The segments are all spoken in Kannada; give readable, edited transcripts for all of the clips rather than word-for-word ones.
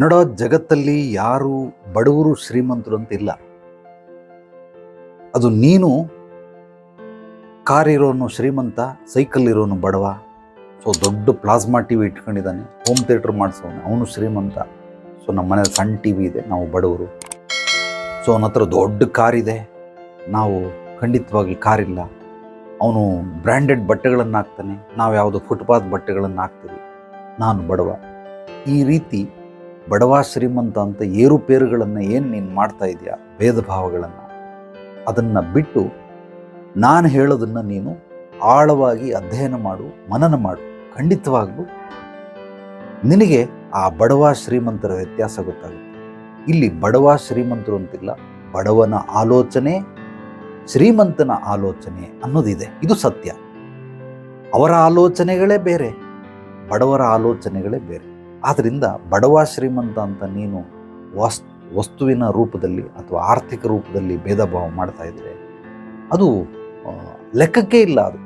ನೋಡೋ, ಜಗತ್ತಲ್ಲಿ ಯಾರು ಬಡವರು ಶ್ರೀಮಂತರು ಅಂತ ಇಲ್ಲ. ಅದು ನೀನು ಕಾರ್ ಇರೋನು ಶ್ರೀಮಂತ, ಸೈಕಲ್ ಇರೋನು ಬಡವ. ಸೊ ದೊಡ್ಡ ಪ್ಲಾಸ್ಮಾ ಟಿ ವಿ ಇಟ್ಕೊಂಡಿದ್ದಾನೆ, ಹೋಮ್ ಥಿಯೇಟ್ರ್ ಮಾಡಿಸೋನು, ಅವನು ಶ್ರೀಮಂತ. ಸೊ ನಮ್ಮ ಮನೇಲಿ ಸಣ್ಣ ಟಿ ವಿ ಇದೆ, ನಾವು ಬಡವರು. ಸೊ ಅವನ ಹತ್ರ ದೊಡ್ಡ ಕಾರ್ ಇದೆ, ನಾವು ಖಂಡಿತವಾಗಿ ಕಾರಿಲ್ಲ. ಅವನು ಬ್ರ್ಯಾಂಡೆಡ್ ಬಟ್ಟೆಗಳನ್ನು ಹಾಕ್ತಾನೆ, ನಾವು ಯಾವುದು ಫುಟ್ಪಾತ್ ಬಟ್ಟೆಗಳನ್ನು ಹಾಕ್ತೀವಿ. ನಾನು ಬಡವ. ಈ ರೀತಿ ಬಡವ ಶ್ರೀಮಂತ ಅಂತ ಏರುಪೇರುಗಳನ್ನು ಏನು ನೀನು ಮಾಡ್ತಾ ಇದೆಯಾ, ಭೇದ ಭಾವಗಳನ್ನು, ಅದನ್ನು ಬಿಟ್ಟು ನಾನು ಹೇಳೋದನ್ನು ನೀನು ಆಳವಾಗಿ ಅಧ್ಯಯನ ಮಾಡು, ಮನನ ಮಾಡು. ಖಂಡಿತವಾಗ್ಲೂ ನಿನಗೆ ಆ ಬಡವ ಶ್ರೀಮಂತರ ವ್ಯತ್ಯಾಸ ಗೊತ್ತಾಗುತ್ತೆ. ಇಲ್ಲಿ ಬಡವ ಶ್ರೀಮಂತರು ಅಂತಿಲ್ಲ, ಬಡವನ ಆಲೋಚನೆ ಶ್ರೀಮಂತನ ಆಲೋಚನೆ ಅನ್ನೋದಿದೆ. ಇದು ಸತ್ಯ. ಅವರ ಆಲೋಚನೆಗಳೇ ಬೇರೆ, ಬಡವರ ಆಲೋಚನೆಗಳೇ ಬೇರೆ. ಆದ್ದರಿಂದ ಬಡವ ಶ್ರೀಮಂತ ಅಂತ ನೀನು ವಸ್ತುವಿನ ರೂಪದಲ್ಲಿ ಅಥವಾ ಆರ್ಥಿಕ ರೂಪದಲ್ಲಿ ಭೇದ ಭಾವ ಮಾಡ್ತಾ ಇದ್ದರೆ ಅದು ಲೆಕ್ಕಕ್ಕೆ ಇಲ್ಲ. ಅದು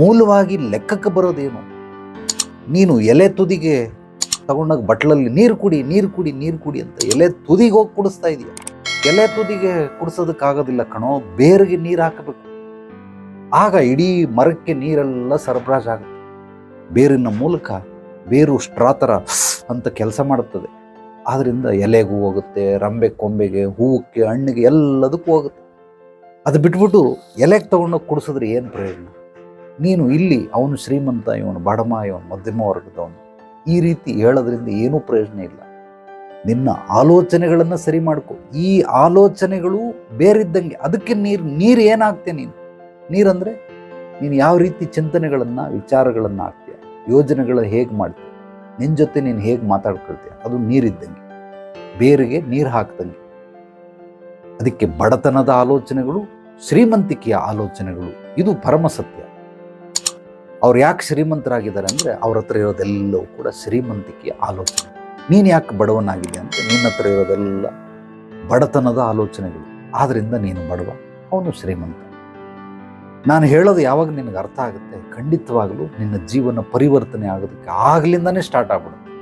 ಮೂಲವಾಗಿ ಲೆಕ್ಕಕ್ಕೆ ಬರೋದೇನು? ನೀನು ಎಲೆ ತುದಿಗೆ ತಗೊಂಡಾಗ ಬಟ್ಲಲ್ಲಿ ನೀರು ಕುಡಿ ನೀರು ಕುಡಿ ನೀರು ಕುಡಿ ಅಂತ ಎಲೆ ತುದಿಗೆ ಹೋಗಿ ಕುಡಿಸ್ತಾ ಇದೆಯಾ. ಎಲೆ ತುದಿಗೆ ಕುಡಿಸೋದಕ್ಕಾಗೋದಿಲ್ಲ ಕಣೋ, ಬೇರಿಗೆ ನೀರು ಹಾಕಬೇಕು. ಆಗ ಇಡೀ ಮರಕ್ಕೆ ನೀರೆಲ್ಲ ಸರಬರಾಜು ಆಗುತ್ತೆ. ಬೇರಿನ ಮೂಲಕ ಬೇರು ಸ್ಟ್ರಾ ಥರ ಅಂತ ಕೆಲಸ ಮಾಡುತ್ತದೆ. ಆದ್ದರಿಂದ ಎಲೆಗೂ ಹೋಗುತ್ತೆ, ರಂಬೆ ಕೊಂಬೆಗೆ, ಹೂವಕ್ಕೆ, ಹಣ್ಣಿಗೆ, ಎಲ್ಲದಕ್ಕೂ ಹೋಗುತ್ತೆ. ಅದು ಬಿಟ್ಬಿಟ್ಟು ಎಲೆಗೆ ತೊಗೊಂಡೋಗಿ ಕುಡಿಸಿದ್ರೆ ಏನು ಪ್ರಯೋಜನ? ನೀನು ಇಲ್ಲಿ ಅವನು ಶ್ರೀಮಂತ, ಇವನು ಬಡಮ, ಇವನು ಮಧ್ಯಮ ವರ್ಗದವನು, ಈ ರೀತಿ ಹೇಳೋದ್ರಿಂದ ಏನೂ ಪ್ರಯೋಜನ ಇಲ್ಲ. ನಿನ್ನ ಆಲೋಚನೆಗಳನ್ನು ಸರಿ ಮಾಡ್ಕೊ. ಈ ಆಲೋಚನೆಗಳು ಬೇರಿದ್ದಂಗೆ. ಅದಕ್ಕೆ ನೀರು ಏನಾಗ್ತೆ? ನೀರಂದರೆ ನೀನು ಯಾವ ರೀತಿ ಚಿಂತನೆಗಳನ್ನು, ವಿಚಾರಗಳನ್ನು ಹಾಕ್ತೀಯ, ಯೋಜನೆಗಳು ಹೇಗೆ ಮಾಡ್ತೀಯ, ನಿನ್ನ ಜೊತೆ ನೀನು ಹೇಗೆ ಮಾತಾಡ್ಕೊಳ್ತೀಯ, ಅದು ನೀರಿದ್ದಂಗೆ, ಬೇರಿಗೆ ನೀರು ಹಾಕ್ದಂಗೆ. ಅದಕ್ಕೆ ಬಡತನದ ಆಲೋಚನೆಗಳು, ಶ್ರೀಮಂತಿಕೆಯ ಆಲೋಚನೆಗಳು, ಇದು ಪರಮ ಸತ್ಯ. ಅವ್ರು ಯಾಕೆ ಶ್ರೀಮಂತರಾಗಿದ್ದಾರೆ ಅಂದರೆ ಅವ್ರ ಹತ್ರ ಇರೋದೆಲ್ಲವೂ ಕೂಡ ಶ್ರೀಮಂತಿಕೆಯ ಆಲೋಚನೆ. ನೀನು ಯಾಕೆ ಬಡವನಾಗಿದೆ ಅಂದರೆ ನಿನ್ನ ಹತ್ರ ಇರೋದೆಲ್ಲ ಬಡತನದ ಆಲೋಚನೆಗಳು. ಆದ್ದರಿಂದ ನೀನು ಬಡವ, ಅವನು ಶ್ರೀಮಂತ. ನಾನು ಹೇಳೋದು ಯಾವಾಗ ನಿನಗೆ ಅರ್ಥ ಆಗುತ್ತೆ, ಖಂಡಿತವಾಗಲೂ ನಿನ್ನ ಜೀವನ ಪರಿವರ್ತನೆ ಆಗೋದಕ್ಕೆ ಆಗ್ಲಿಂದನೇ ಸ್ಟಾರ್ಟ್ ಆಗ್ಬಿಡುತ್ತೆ.